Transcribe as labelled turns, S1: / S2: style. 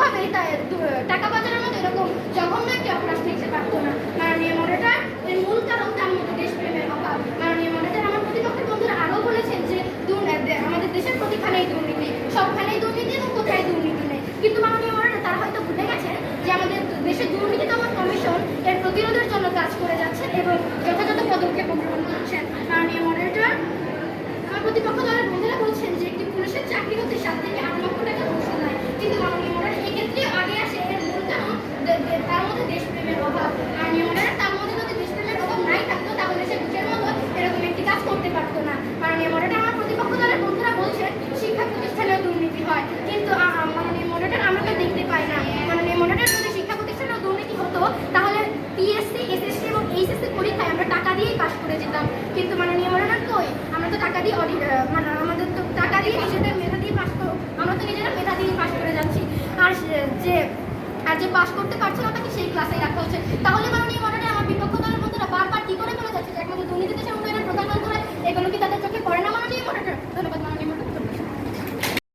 S1: কোনোভাবেই টাকা পাচারের মতো এরকম জঘন্য একটি অপরাধ থেকে পারত না। মাননীয় মডারেটর, এর মূল কারণ তার মধ্যে দেশপ্রেমের অভাব। মাননীয় মডারেটর, আমার প্রতিপক্ষের বন্ধুরা আরও বলেছেন যে আমাদের দেশের প্রতিখানেই দুর্নীতি, সবখানেই দুর্নীতি এবং কোথায় দুর্নীতি নেই। কিন্তু মাননীয় মডারেটর, তারা হয়তো ভুলে গেছেন যে আমাদের দেশের দুর্নীতি দমন কমিশন এর প্রতিরোধের জন্য কাজ করে যাচ্ছেন এবং যথাযথ পদক্ষেপ গ্রহণ করছেন। মাননীয় মডারেটর, আমার প্রতিপক্ষ দলের বন্ধুরা বলছেন যে একটি পুলিশের চাকরি হতে 7 থেকে 8 লক্ষ টাকা ঘুষ নেয়, কিন্তু মাননীয় মডারেটর এক্ষেত্রে আগে আসে এর মূল কারণ তার মধ্যে দেশপ্রেমের অভাব। মাননীয় মডারেটর, তার মধ্যে যদি দেশপ্রেমের অভাব নাই থাকতো তাহলে সে ঘুষের মতো এরকম একটি কাজ করতে পারতো না। মাননীয় মডারেটর, আমার প্রতিপক্ষ দলের বন্ধুরা বলছেন শিক্ষা প্রতিষ্ঠানেও দুর্নীতি হয়, কিন্তু মাননীয় মডারেটর আমরা তো দেখতে পাই না। মাননীয় মডারেটর, যদি শিক্ষা প্রতিষ্ঠানেও দুর্নীতি হতো তাহলে পিএসসি, এসএসসি এবং এইচএসসি পরীক্ষায় আমরা টাকা দিয়েই পাস করে যেতাম, কিন্তু মাননীয় মডারেটর কই, আমরা তো টাকা দিয়ে আমাদের তো টাকা দিয়ে নিজেদের মেধা দিয়ে পাস করো, আমরা তো নিজেরা মেধা দিয়ে পাস করে যাচ্ছি, আর যে পাস করতে পারছে না তাকে সেই ক্লাসেই রাখা হচ্ছে। তাহলে মাননীয় মডারেটর, আমার বিপক্ষ দলের বন্ধুরা বারবার কি করে বলে যাচ্ছে যে একমাত্র দুর্নীতি দেশের উন্নয়নের প্রধান মন্ত্রী, এগুলো কি তাদের চোখে পড়ে না মাননীয় মডারেটর? ধন্যবাদ মাননীয় মডারেটর।